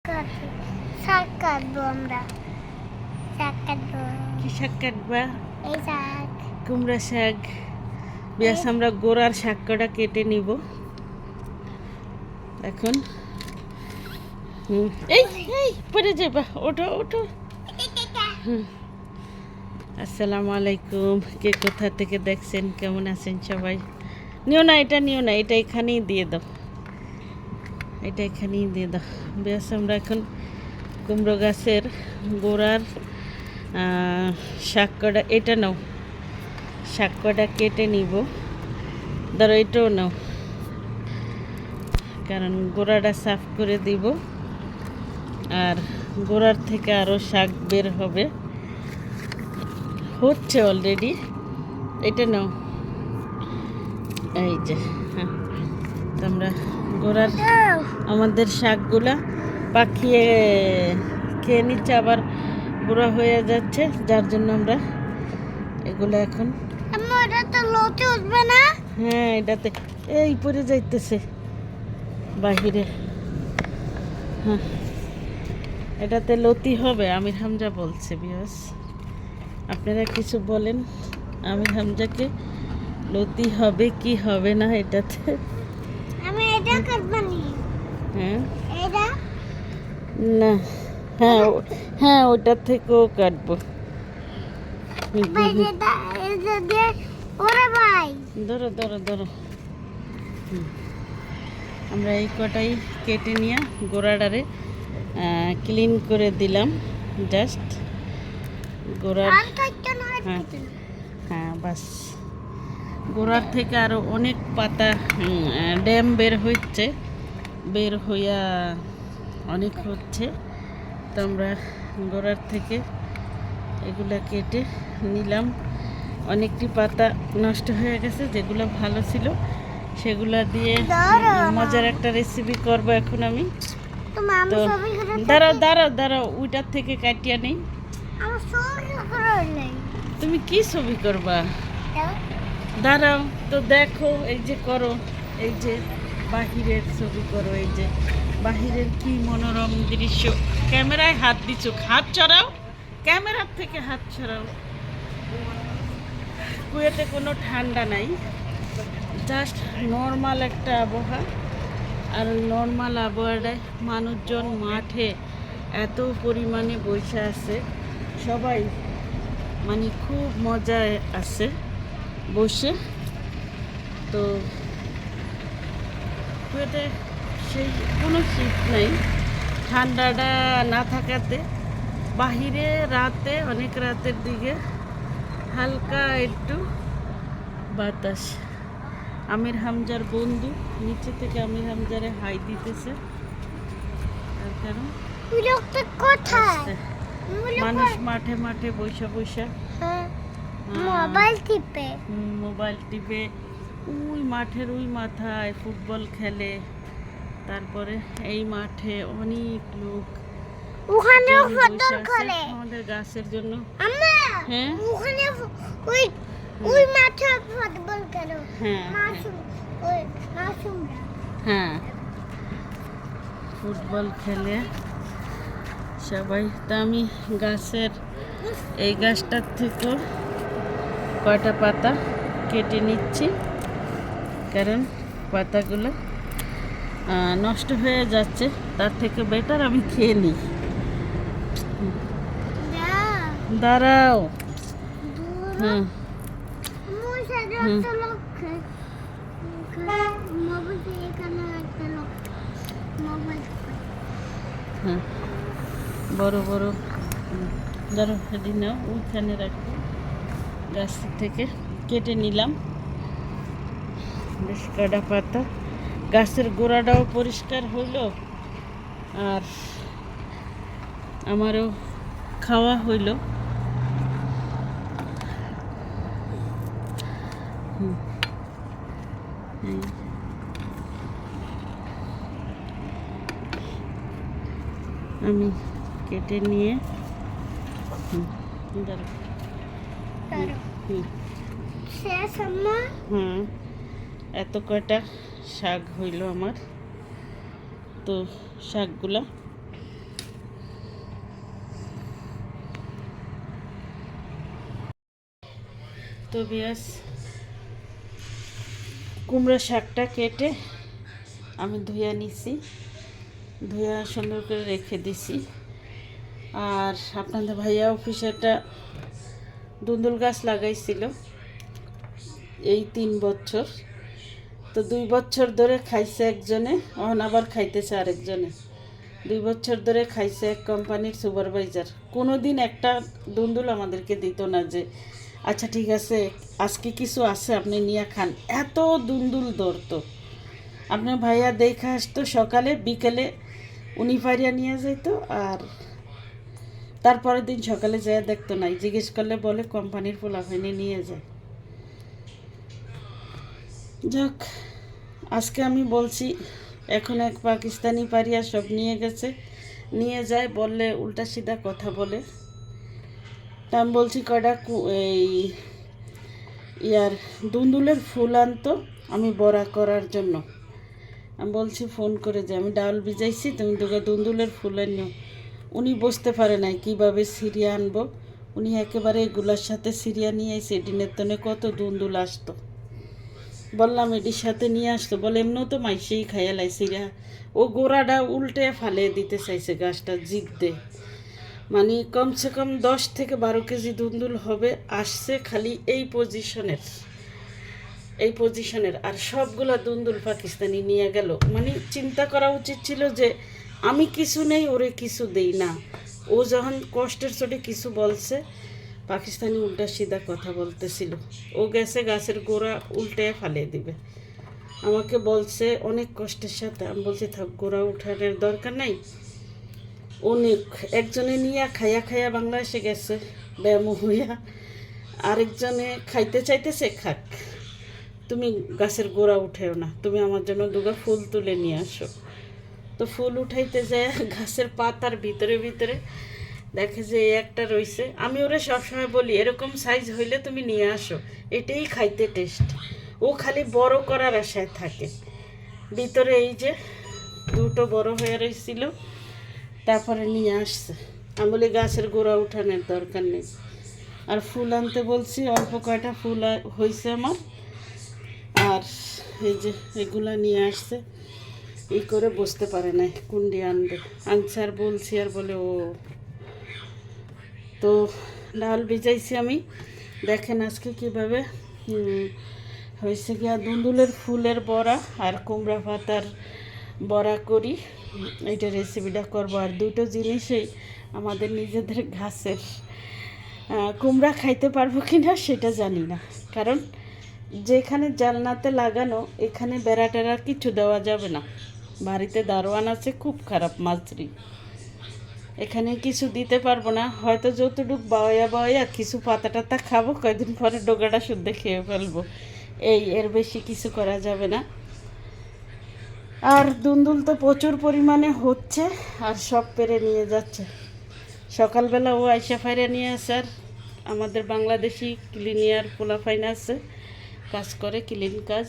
শাক কাটবো আমরা। শাক কাটবো। কি শাক কাটবা? এই শাক। কুমড়া শাক। বেশ আমরা গোড়ার শাক কটা কেটে নিব এখন। এই এই পড়ে যাবা, ওঠো ওঠো। আসসালামু আলাইকুম। কে কোথা থেকে দেখছেন, কেমন আছেন সবাই? নিও না, এটা নিও না, এটা এখানেই দিয়ে দাও, এটা এখানেই দিয়ে দাও। বেশ আমরা এখন কুমড়ো গাছের গোড়ার শাক কটা, এটা নাও, শাক কটা কেটে নিব। ধরো এটাও নাও, কারণ গোড়াটা সাফ করে দিব আর গোড়ার থেকে আরও শাক বের হবে, হচ্ছে অলরেডি। এটা নাও, এই যে। হ্যাঁ, তো আমরা গোড়ার আমাদের শাকগুলা পাকিয়ে খেয়ে নিচ্ছে, আবার বুড়া হয়ে যাচ্ছে, যার জন্য আমরা এগুলো এখন। এটা লতে উঠবে না? হ্যাঁ, এটাতে এই পড়ে যাইতেছে বাহিরে। হ্যাঁ, এটাতে লতি হবে, আমির হামজা বলছে। বিয়স, আপনারা কিছু বলেন আমির হামজাকে, লতি হবে কি হবে না এটাতে? আমি এটা কাটবানি। হ্যাঁ, এটা না, হ্যাঁ হ্যাঁ, ওটা থেকেও কাটবো। ভাই এটা এটা দিয়ে ওরে ভাই। ধরো ধরো ধরো। আমরা এই কটাই কেটে নিয়ে গোড়াটারে ক্লিন করে দিলাম, জাস্ট গোড়ার। আর কাটতে না। হ্যাঁ হ্যাঁ, বাস। গোড়ার থেকে আরও অনেক পাতা ড্যাম বের হচ্ছে, বের হইয়া অনেক হচ্ছে। তো আমরা গোড়ার থেকে এগুলা কেটে নিলাম। অনেকটি পাতা নষ্ট হয়ে গেছে, যেগুলো ভালো ছিল সেগুলা দিয়ে মজার একটা রেসিপি করব এখন আমি। তো দাঁড়াও দাঁড়াও দাঁড়াও, ওইটার থেকে কাটিয়া নেই। আমার ছবি করে নেই। তুমি কি ছবি করবা? দাঁড়াও তো, দেখো, এই যে করো, এই যে বাহিরের ছবি করো, এই যে বাহিরের কি মনোরম দৃশ্য। ক্যামেরায় হাত দিচ্ছ, হাত ছড়াও, ক্যামেরার থেকে হাত ছড়াও। কুয়েতে কোনো ঠান্ডা নাই, জাস্ট নর্মাল একটা আবহাওয়া। আর ওই নর্মাল আবহাওয়াটায় মানুষজন মাঠে এত পরিমাণে বসে আছে, সবাই মানে খুব মজায় আছে বসে। তো কুয়েতে সেই কোনো শীত নেই, ঠান্ডাটা না থাকাতে বাহিরে রাতে, অনেক রাতের দিকে হালকা একটু বাতাস। আমির হামজার বন্ধু নিচে থেকে আমির হামজারে হাই দিতেছে, তার কারণ মানুষ মাঠে মাঠে বসে বসে মোবাইল টিপে। মোবাইল টিপে ওই মাঠের ওই মাথায় ফুটবল খেলে। তারপরে এই মাঠে অনেক লোক ওখানেও ফুটবল খেলে আমাদের গাছের জন্য। হ্যাঁ, ওখানে ওই ওই মাঠে ফুটবল খেলে। হ্যাঁ ওই মাসুমরা। হ্যাঁ, ফুটবল খেলে সবাই। তা আমি গাছের এই গাছটার থেকেও কয়টা পাতা কেটে নিচ্ছি, কারণ পাতাগুলো নষ্ট হয়ে যাচ্ছে, তার থেকে বেটার আমি খেয়ে নিই। দাঁড়াও। হ্যাঁ হ্যাঁ, বড় বড় ধরো, হেঁটে নাও, ওইখানে রাখো। গাছ থেকে কেটে নিলাম বেশ কটা পাতা, গাছের গোড়াটাও পরিষ্কার হইল আর আমারও খাওয়া হইল। আমি কেটে নিয়ে হুম, এত কয়টা শাক হইল আমার। তো শাকগুলা তো বিয়াস কুমড়া শাকটা কেটে আমি ধুয়ে নিছি, ধুয়ে সুন্দর করে রেখে দিছি। আর আপনাদের ভাইয়া অফিসে একটা দুন্দুল গাছ লাগাইছিল এই 3 বছর, তো 2 বছর ধরে খাইছে একজনে, এখন আবার খাইতেছে আরেকজনে। 2 বছর ধরে খাইছে এক কোম্পানির সুপারভাইজার। কোনো দিন একটা দুন্দুল আমাদেরকে দিত না যে আচ্ছা ঠিক আছে আজকে কিছু আছে আপনি নিয়ে খান, এত দুন্দুল ধরতো। আপনার ভাইয়া দেখা আসতো সকালে, বিকেলে উনি ফারিয়া নিয়ে যেত, আর তারপরের দিন সকালে যায় দেখতো নাই, জিজ্ঞেস করলে বলে কোম্পানির পোলাপাইনে নিয়ে যায়। যাক, আজকে আমি বলছি এখন এক পাকিস্তানি পারিয়া সব নিয়ে গেছে, নিয়ে যায় বললে উল্টা সিধা কথা বলে। তা আমি বলছি কয়টা এই ইয়ার দুন্দুলের ফুল আনতো আমি বড়া করার জন্য। আমি বলছি ফোন করে যে আমি ডাউল ভিজাইছি, তুমি দুটো দুন্দুলের ফুল আনিও। উনি বুঝতে পারে নাই কীভাবে সিরিয়া আনবো, উনি একেবারে এগুলার সাথে সিরিয়া নিয়ে এসে ডিনের তনে কত দুন্দুল আসতো। বললাম এটির সাথে নিয়ে আসতো, বলে এমনিও তো মাইসেই খাইয়ালাই সিরিয়া। ও গোড়াটা উল্টে ফালে দিতে চাইছে গাছটা জিগ দে, মানে কমসে কম 10 থেকে 12 কেজি দুন্দুল হবে, আসছে খালি এই পজিশনের। আর সবগুলা দুন্দুল পাকিস্তানি নিয়ে গেল। মানে চিন্তা করা উচিত ছিল যে আমি কিছু নেই ওরে কিছু দেই না। ও যখন কষ্টের চোটে কিছু বলছে, পাকিস্তানি উল্টা সিধা কথা বলতেছিল, ও গেছে গাছের গোড়া উল্টে ফালিয়ে দিবে। আমাকে বলছে অনেক কষ্টের সাথে, আমি বলছি থাক গোড়া উঠানোর দরকার নাই। অনেক একজনে নিয়ে খাইয়া খাইয়া বাংলাদেশে গেছে ব্যায়াম হইয়া, আরেকজনে খাইতে চাইতেছে খাক, তুমি গাছের গোড়া উঠেও না, তুমি আমার জন্য দুগা ফুল তুলে নিয়ে আসো। তো ফুল উঠাইতে যায় গাছের পাতার ভিতরে ভিতরে দেখে যে একটা রইছে। আমি ওরে সবসময় বলি এরকম সাইজ হইলে তুমি নিয়ে আসো, এটাই খাইতে টেস্ট। ও খালি বড় করার আশায় থাকে। ভিতরে এই যে দুটো বড় হয়ে রয়েছিল, তারপরে নিয়ে আসছে। আমি বলি গাছের গোড়া উঠানোর দরকার নেই। আর ফুল আনতে বলছি, অল্প কয়টা ফুল হয়েছে আমার, আর এই যে এগুলা নিয়ে আসছে। এই করে বুঝতে পারে নাই কুন্ডি আনবে, আনছে আর বলছি আর বলে ও। তো ডাল ভিজাইছি আমি, দেখেন আজকে কীভাবে হয়েছে গিয়া দুন্দুলের ফুলের বড়া আর কুমড়া পাতার বড়া করি, এইটা রেসিপিটা করবো। আর দুটো জিনিসই আমাদের নিজেদের গাছের। কুমড়া খাইতে পারবো কি না সেটা জানি না, কারণ যেখানে জালনাতে লাগানো এখানে বেড়া টেরা কিছু দেওয়া যাবে না। বাড়িতে দারোয়ান আছে খুব খারাপ মাছরি, এখানে কিছু দিতে পারবো না। হয়তো যতটুক বাওয়া কিছু পাতা টাতা খাবো, কয়েকদিন পরে ডোগাটা শুদ্ধ খেয়ে ফেলবো, এর বেশি কিছু করা যাবে না। আর দুন্দুল তো প্রচুর পরিমাণে হচ্ছে, আর সব পেরে নিয়ে যাচ্ছে। সকালবেলা ও আইসা ফাইরা নিয়ে আসে, আর আমাদের বাংলাদেশি ক্লিনিয়ার পোলাফাইন আছে, কাজ করে ক্লিন কাজ,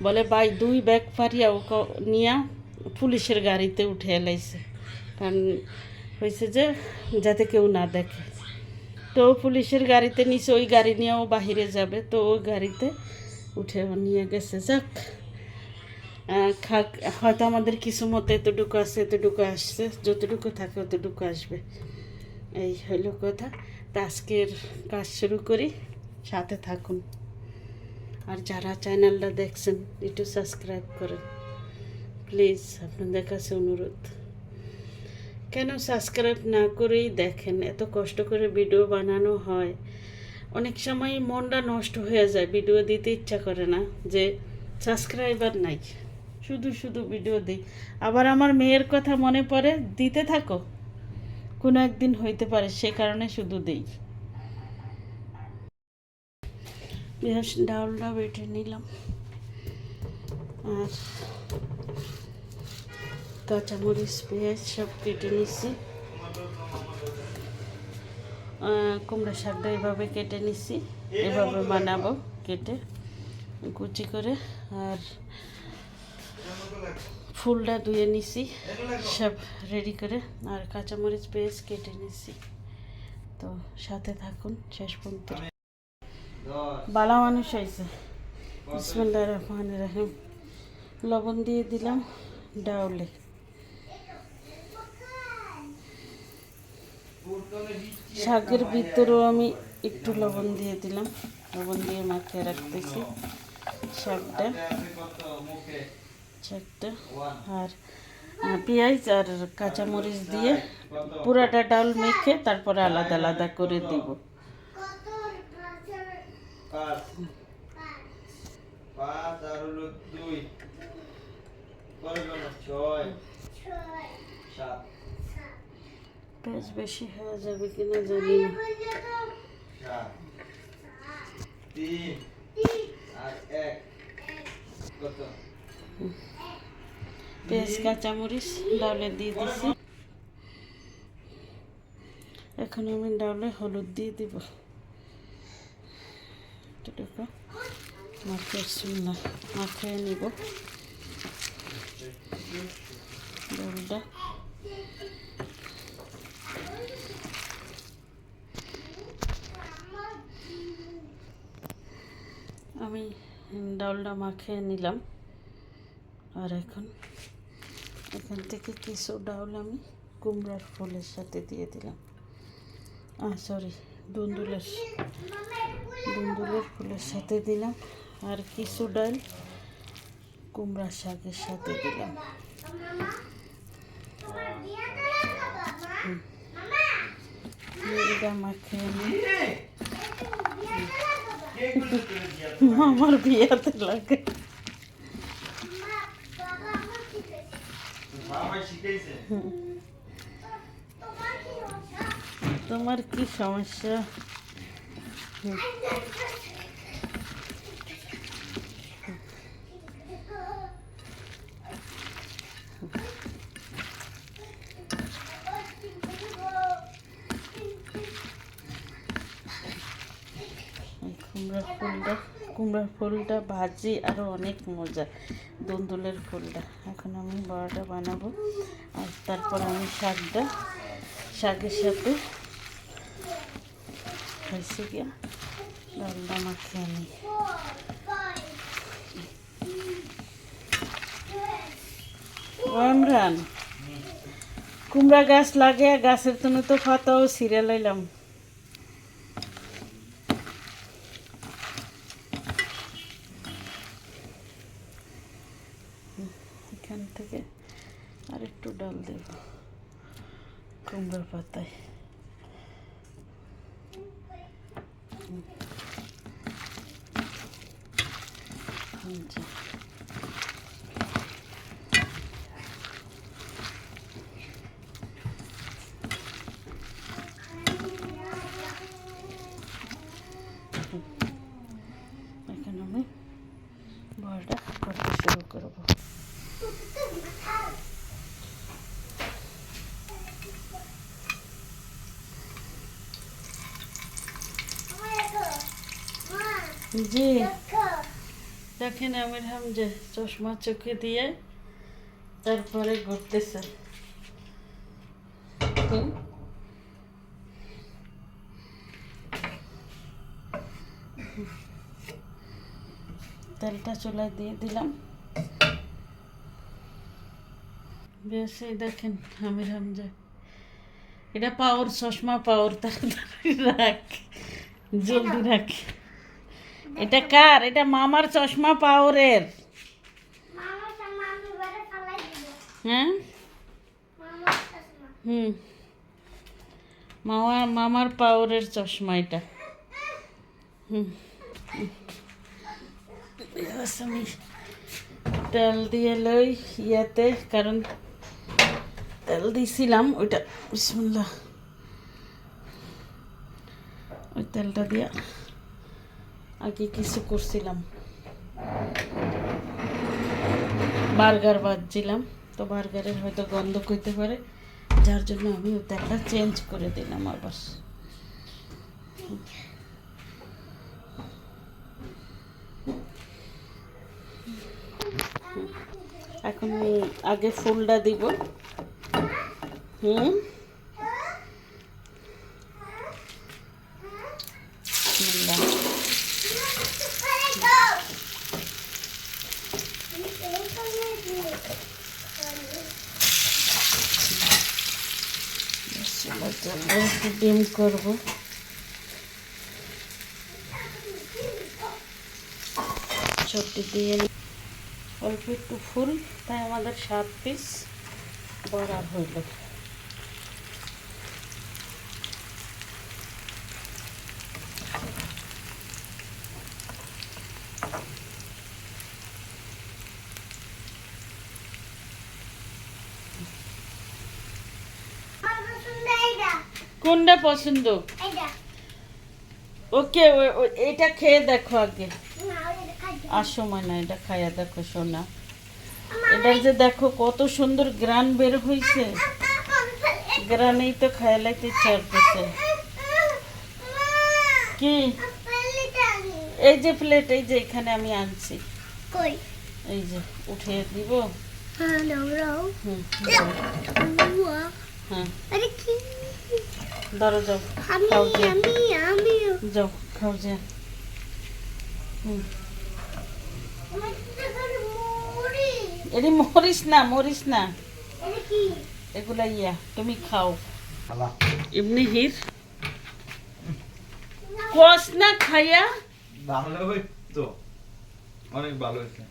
বলে ভাই 2 ব্যাগ ফারিয়া ও নিয়ে পুলিশের গাড়িতে উঠে এলাইছে, কারণ হয়েছে যে যাতে কেউ না দেখে। তো পুলিশের গাড়িতে নিচে, ওই গাড়ি নিয়ে ও বাহিরে যাবে, তো ওই গাড়িতে উঠে নিয়ে গেছে। যাক, খাক, হয়তো আমাদের কিছু মতো এতটুকু আছে, এতটুকু আসছে, যতটুকু থাকে অতটুকু আসবে, এই হইল কথা। তা আজকের কাজ শুরু করি, সাথে থাকুন। আর যারা চ্যানেলটা দেখছেন একটু সাবস্ক্রাইব করেন প্লিজ, আপনাদের কাছে অনুরোধ। কেন সাবস্ক্রাইব না করেই দেখেন? এত কষ্ট করে ভিডিও বানানো হয়, অনেক সময় মনটা নষ্ট হয়ে যায়, ভিডিও দিতে ইচ্ছা করে না, যে সাবস্ক্রাইবার নাই, শুধু শুধু ভিডিও দিই। আবার আমার মেয়ের কথা মনে পড়ে, দিতে থাকো, কোনো একদিন হইতে পারে, সে কারণে শুধু দিই। বেশ ডাউলটা বেটে নিলাম, আর কাঁচামরিচ পেঁয়াজ সব কেটে নিছি। কুমড়া শাকটা এভাবে কেটে নিছি, এভাবে বানাবো কেটে কুচি করে। আর ফুলটা ধুয়ে নিছি সব রেডি করে, আর কাঁচামরিচ পেঁয়াজ কেটে নিছি। তো সাথে থাকুন শেষ পর্যন্ত। বালা মানুষ হয়েছে। বিসমিল্লাহির রহমানির রহিম। লবণ দিয়ে দিলাম ডাউলে। শাকের ভিতরেও আমি একটু লবণ দিয়ে দিলাম, লবণ দিয়ে মাখিয়ে রাখতেছি শাকটা। আর পেঁয়াজ আর কাঁচামরিচ দিয়ে পুরাটা ডাল মেখে তারপরে আলাদা আলাদা করে দিব। পেঁয়াজ বেশি হয়ে যাবে কিনা জানি না। পেঁয়াজ কাঁচামরিচ ডাউলে দিয়ে দিছি। এখন আমি ডাউলে হলুদ দিয়ে দিব এতটুকু, মাখিয়ে নিব ডাউলটা। আমি ডাউলটা মাখিয়ে নিলাম। আর এখান থেকে কিছু ডাউল আমি কুমড়ার ফুলের সাথে দিয়ে দিলাম। দুন্দুলের ফুলের সাথে দিলাম। আর কিছু ডাল কুমড়া শাকের সাথে দিলাম। মাখিয়ে নিই। আমার বিয়াতে লাগে। তোমার কি সমস্যা? কুমড়ার ফুলটা ভাজি আরও অনেক মজা, দুন্দুলের ফুলটা। এখন আমি বড়াটা বানাবো। আর তারপর আমি শাকের সাথে হয়েছে গিয়া ডালটা মাখিয়ে নিই। ইমরান, কুমড়া গাছ লাগে, গাছের তুমি তো পাতাও ছিঁড়ে লাইলাম। এখান থেকে আর একটু ডাল দেব কুমড়ার পাতায়। এখন আমি বড়াটা করতে শুরু করবো। জি দেখেন আমির হামজা চশমা চোখে দিয়ে তারপরে ঘুরতেছে। তেলটা চুলায় দিয়ে দিলাম। বেশ, এই দেখেন আমির হামজা, এটা পাওয়ার চশমা, পাওয়ার, তাড়াতাড়ি রাখ, জলদি রাখ। এটা কার? এটা মামার চশমা, পাওয়ারের। হ্যাঁ, মামার পাওয়ারের চশমা এটা। আমি তেল দিয়ে লই ইয়াতে, কারণ তেল দিয়েছিলাম ওইটা। বিসমিল্লাহ। ওই তেলটা দিয়া আগে কিছু করছিলাম, বার্গার ভাজছিলাম, তো বার্গারের হয়তো গন্ধ করতে পারে, যার জন্য আমি ওই তেলটা চেঞ্জ করে দিলাম আবার। এখন আমি আগে ফুলটা দিব। ডিম করবো। চট্টি দিয়ে অল্প একটু ফুল, তাই আমাদের 7 পিস বড়া হইল। কোনটা পছন্দ? ওকে, এটা খেয়ে দেখো আগে। আর সময় না, এটা খাইয়া দেখো সোনা। এটা যে দেখো কত সুন্দর গ্রান বের হইছে, গ্রানেই তো খাইয়া লাইতে ইচ্ছা করতেছে। কি এই যে প্লেট, এই যে এখানে আমি আনছি, এই যে উঠিয়ে দিব। হ্যাঁ ধরো, যাও খাও যে, যাও খাও যে। এটি মরিস না, মরিস না, এগুলা ইয়া তুমি খাও। এমনি হির কস না খাইয়া ভালো হইতো, অনেক ভালো হয়েছে।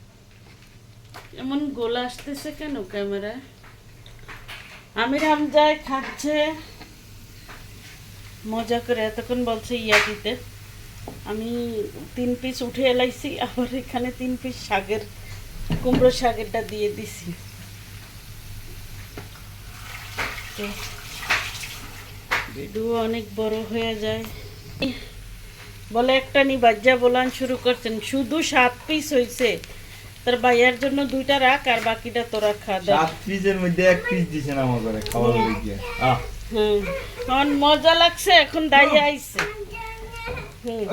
এমন গোলা আসতেছে কেন ক্যামেরায়? আমির হামজায় খাচ্ছে মজা করে, এতক্ষণ বলছে ইয়া দিতে। আমি 3 পিস উঠে এলাইছি, আবার এখানে 3 পিস শাকের, কুমড়ো শাকেরটা দিয়ে দিছি। তো ভিডিও অনেক বড় হয়ে যায় বলে একটা নি বাজ্যা বলান শুরু করছেন। শুধু 7 পিস হয়েছে, তোর ভাইয়ার জন্য 2টা রাখ, আর বাকিটা তোরা খা। 7 পিসের মধ্যে 1 পিস দিছেন আমাদের খাওয়ার লাগি। এখন মজা লাগছে, এখন দাইয়া আইছে।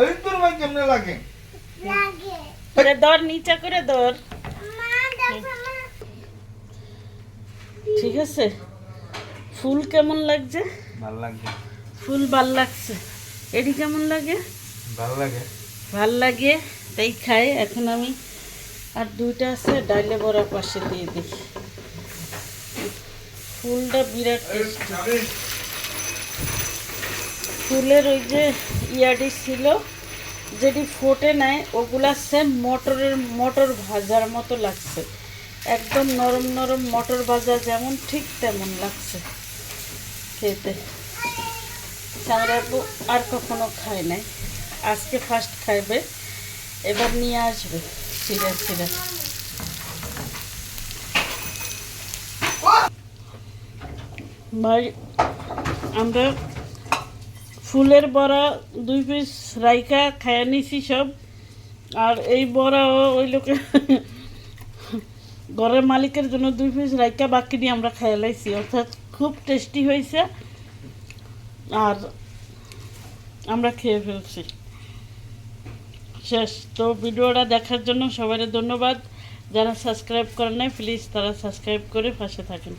এই তোর ভাই কেমনে লাগে? করে দর, নিচে করে দর। ঠিক আছে। ফুল কেমন লাগছে? ভালো লাগে। ফুল ভাল লাগছে। এটি কেমন লাগে? ভালো লাগে। ভাল লাগে, তাই খাই। এখন আমি আর 2টা আছে, ডাইলে বড়া পাশে দিয়ে দিই। ফুলটা বিরাট টেস্টি। ফুলের ওই যে ইয়াডি ছিল, যেটি ফোটে নেয়, ওগুলা সেম মটর ভাজার মতো লাগছে। একদম নরম নরম মটর ভাজা যেমন, ঠিক তেমন লাগছে খেতে। সামরাবু আর কখনো খায় নাই, আজকে ফার্স্ট খাইবে। এবার নিয়ে আসবে সিরা সিরা। ভাই আমরা ফুলের বড়া 2 পিস রাইকা খাইয়া নিছি সব। আর এই বড়াও ওই লোকের ঘরের মালিকের জন্য 2 পিস রাইকা বাকি দিয়ে আমরা খাইয়া লাইছি। অর্থাৎ খুব টেস্টি হয়েছে, আর আমরা খেয়ে ফেলছি। শেষ। তো ভিডিওটা দেখার জন্য সবাই ধন্যবাদ। যারা সাবস্ক্রাইব করেন নাই, প্লিজ তারা সাবস্ক্রাইব করে পাশে থাকেন।